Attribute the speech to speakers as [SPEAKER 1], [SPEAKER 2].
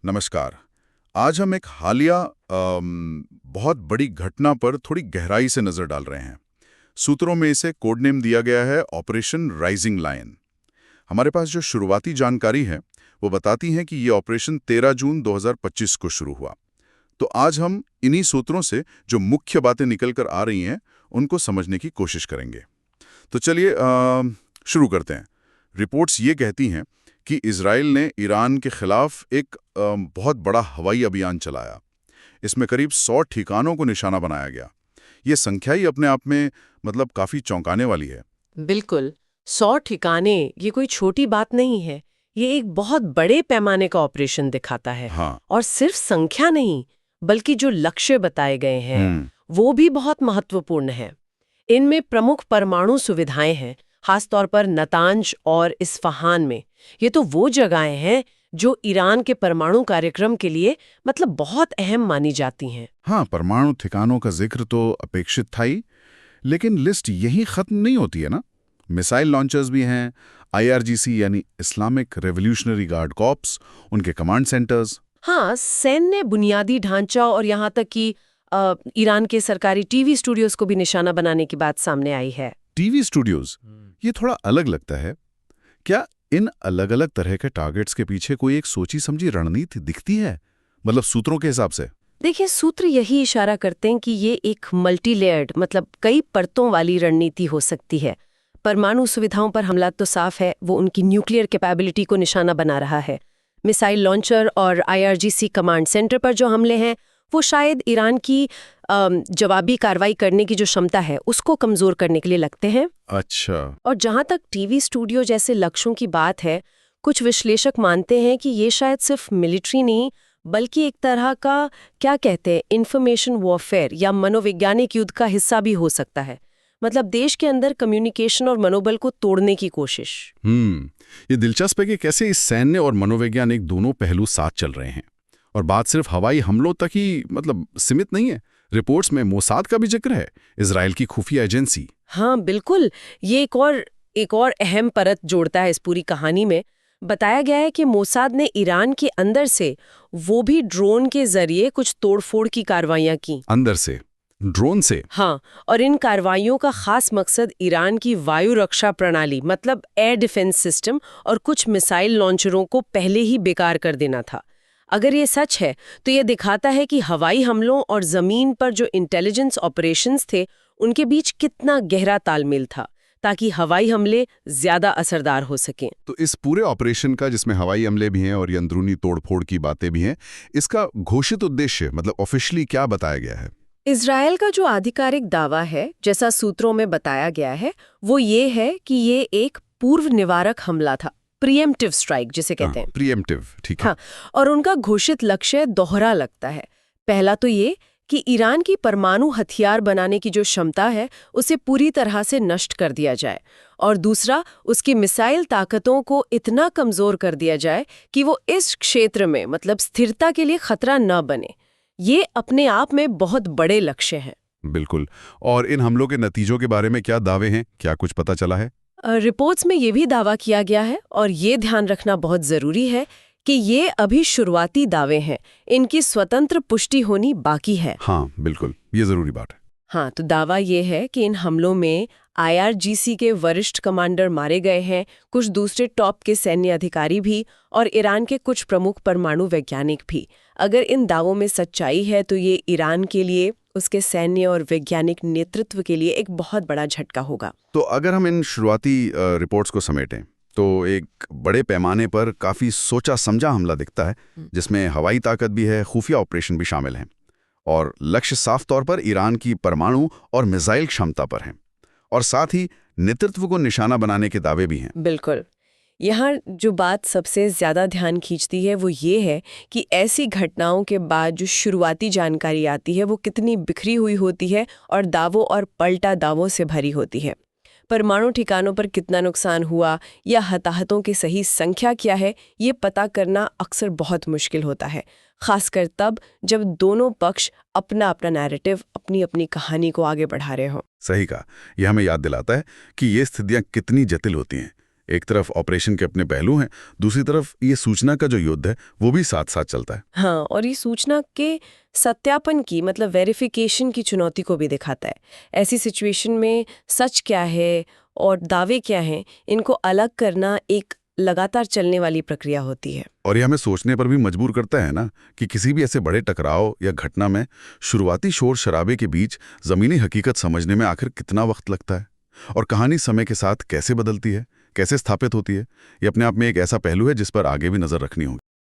[SPEAKER 1] नमस्कार। आज हम एक हालिया बहुत बड़ी घटना पर थोड़ी गहराई से नजर डाल रहे हैं। सूत्रों में इसे कोड नेम दिया गया है ऑपरेशन राइजिंग लायन। हमारे पास जो शुरुआती जानकारी है वो बताती है कि ये ऑपरेशन 13 जून 2025 को शुरू हुआ। तो आज हम इन्हीं सूत्रों से जो मुख्य बातें निकल कर आ रही हैं उनको समझने की कोशिश करेंगे। तो चलिए शुरू करते हैं। रिपोर्ट्स ये कहती हैं कि इजराइल ने ईरान के खिलाफ एक बहुत बड़ा हवाई अभियान चलाया। इसमें करीब 100 ठिकानों को निशाना बनाया गया। ये संख्या ही अपने आप में मतलब काफी चौंकाने वाली है।
[SPEAKER 2] बिल्कुल, 100 ठिकाने ये कोई छोटी बात नहीं है। ये एक बहुत बड़े पैमाने का ऑपरेशन दिखाता है।
[SPEAKER 1] हाँ।
[SPEAKER 2] और सिर्फ संख्या नहीं, बल्कि जो लक्ष्य बताए गए हैं वो भी बहुत महत्वपूर्ण है। इनमें प्रमुख परमाणु सुविधाएं हैं, खासतौर पर नतांज और इस्फहान में। ये तो वो जगहें हैं जो ईरान के परमाणु कार्यक्रम के लिए मतलब बहुत अहम मानी जाती हैं।
[SPEAKER 1] हाँ, परमाणु ठिकानों का जिक्र तो अपेक्षित था ही, लेकिन लिस्ट यहीं खत्म नहीं होती है ना। मिसाइल लॉन्चर्स भी हैं, आईआरजीसी यानी इस्लामिक रेवोल्यूशनरी गार्ड कॉर्प्स, उनके कमांड सेंटर्स।
[SPEAKER 2] हाँ, सैन्य बुनियादी ढांचा और यहाँ तक कि ईरान के सरकारी टीवी स्टूडियोज को भी निशाना बनाने की बात सामने आई है।
[SPEAKER 1] टीवी स्टूडियोज, ये थोड़ा अलग लगता है। क्या इन अलग अलग तरह के टारगेट्स के पीछे कोई एक सोची समझी रणनीति दिखती है, मतलब सूत्रों के हिसाब से?
[SPEAKER 2] देखिए, सूत्र यही इशारा करते हैं कि ये एक मल्टी लेयर्ड मतलब कई परतों वाली रणनीति हो सकती है। परमाणु सुविधाओं पर हमला तो साफ है, वो उनकी न्यूक्लियर कैपेबिलिटी को निशाना बना रहा है। मिसाइल लॉन्चर और आईआरजीसी कमांड सेंटर पर जो हमले हैं वो शायद ईरान की जवाबी कार्रवाई करने की जो क्षमता है उसको कमजोर करने के लिए लगते हैं।
[SPEAKER 1] अच्छा।
[SPEAKER 2] और जहां तक टीवी स्टूडियो जैसे लक्ष्यों की बात है, कुछ विश्लेषक मानते हैं कि ये शायद सिर्फ मिलिट्री नहीं बल्कि एक तरह का क्या कहते हैं इंफॉर्मेशन वॉरफेयर या मनोवैज्ञानिक युद्ध का हिस्सा भी हो सकता है। मतलब देश के अंदर कम्युनिकेशन और मनोबल को तोड़ने की कोशिश।
[SPEAKER 1] ये दिलचस्प है कि कैसे इस सैन्य और मनोवैज्ञानिक दोनों पहलू साथ चल रहे हैं। और बात सिर्फ हवाई हमलों तक ही मतलब सीमित नहीं है। रिपोर्ट्स में मोसाद का भी जिक्र है, इजराइल की खुफिया एजेंसी।
[SPEAKER 2] हाँ बिल्कुल, ये एक और अहम परत जोड़ता है इस पूरी कहानी में। बताया गया है कि मोसाद ने ईरान के अंदर से वो भी ड्रोन के जरिए कुछ तोड़फोड़ की कार्रवाइयां की।
[SPEAKER 1] अंदर से ड्रोन से?
[SPEAKER 2] हाँ, और इन कार्रवाइयों का खास मकसद ईरान की वायु रक्षा प्रणाली मतलब एयर डिफेंस सिस्टम और कुछ मिसाइल लॉन्चरों को पहले ही बेकार कर देना था। अगर ये सच है तो ये दिखाता है कि हवाई हमलों और जमीन पर जो इंटेलिजेंस ऑपरेशंस थे उनके बीच कितना गहरा तालमेल था, ताकि हवाई हमले ज्यादा असरदार हो सकें।
[SPEAKER 1] तो इस पूरे ऑपरेशन का, जिसमें हवाई हमले भी हैं और ये अंदरूनी तोड़फोड़ की बातें भी हैं, इसका घोषित उद्देश्य मतलब ऑफिशियली क्या बताया गया है?
[SPEAKER 2] इजराइल का जो आधिकारिक दावा है, जैसा सूत्रों में बताया गया है, वो ये है कि ये एक पूर्व निवारक हमला था, प्रीएम्प्टिव स्ट्राइक जिसे कहते हैं।
[SPEAKER 1] प्रीएम्प्टिव, ठीक है।
[SPEAKER 2] हाँ, और उनका घोषित लक्ष्य दोहरा लगता है। पहला तो ये कि ईरान की परमाणु हथियार बनाने की जो क्षमता है उसे पूरी तरह से नष्ट कर दिया जाए, और दूसरा उसकी मिसाइल ताकतों को इतना कमजोर कर दिया जाए कि वो इस क्षेत्र में मतलब स्थिरता के लिए खतरा न बने। ये अपने आप में बहुत बड़े लक्ष्य हैं।
[SPEAKER 1] बिल्कुल। और इन हमलों के नतीजों के बारे में क्या दावे हैं, क्या कुछ पता चला है?
[SPEAKER 2] रिपोर्ट्स में ये भी दावा किया गया है, और ये ध्यान रखना बहुत जरूरी है कि ये अभी शुरुआती दावे हैं, इनकी स्वतंत्र पुष्टि होनी बाकी है।
[SPEAKER 1] हाँ बिल्कुल, ये जरूरी बात है।
[SPEAKER 2] हाँ, तो दावा ये है कि इन हमलों में आईआरजीसी के वरिष्ठ कमांडर मारे गए हैं, कुछ दूसरे टॉप के सैन्य अधिकारी भी, और ईरान के कुछ प्रमुख परमाणु वैज्ञानिक भी। अगर इन दावों में सच्चाई है तो ये ईरान के लिए, उसके सैन्य और वैज्ञानिक नेतृत्व के लिए एक बहुत बड़ा झटका होगा।
[SPEAKER 1] तो अगर हम इन शुरुआती रिपोर्ट्स को समेटें तो एक बड़े पैमाने पर काफी सोचा समझा हमला दिखता है, जिसमें हवाई ताकत भी है, खुफिया ऑपरेशन भी शामिल हैं, और लक्ष्य साफ तौर पर ईरान की परमाणु और मिसाइल क्षमता पर हैं, और साथ ही नेतृत्व को निशाना बनाने के दावे भी हैं।
[SPEAKER 2] बिल्कुल। यहाँ जो बात सबसे ज्यादा ध्यान खींचती है वो ये है कि ऐसी घटनाओं के बाद जो शुरुआती जानकारी आती है वो कितनी बिखरी हुई होती है और दावों और पलटा दावों से भरी होती है। परमाणु ठिकानों पर कितना नुकसान हुआ या हताहतों की सही संख्या क्या है, ये पता करना अक्सर बहुत मुश्किल होता है, खासकर तब जब दोनों पक्ष अपना अपना नैरेटिव, अपनी अपनी कहानी को आगे बढ़ा रहे हों।
[SPEAKER 1] सही कहा। यह हमें याद दिलाता है कि ये स्थितियां कितनी जटिल होती हैं। एक तरफ ऑपरेशन के अपने पहलू हैं, दूसरी तरफ ये सूचना का जो युद्ध है वो भी साथ साथ चलता है।
[SPEAKER 2] हाँ, और ये सूचना के सत्यापन की मतलब वेरिफिकेशन की चुनौती को भी दिखाता है। ऐसी सिचुएशन में सच क्या है और दावे क्या हैं, इनको अलग करना एक लगातार चलने वाली प्रक्रिया होती है।
[SPEAKER 1] और ये हमें सोचने पर भी मजबूर करता है ना कि किसी भी ऐसे बड़े टकराव या घटना में शुरुआती शोर शराबे के बीच ज़मीनी हकीकत समझने में आखिर कितना वक्त लगता है, और कहानी समय के साथ कैसे बदलती है, कैसे स्थापित होती है। ये अपने आप में एक ऐसा पहलू है जिस पर आगे भी नज़र रखनी होगी।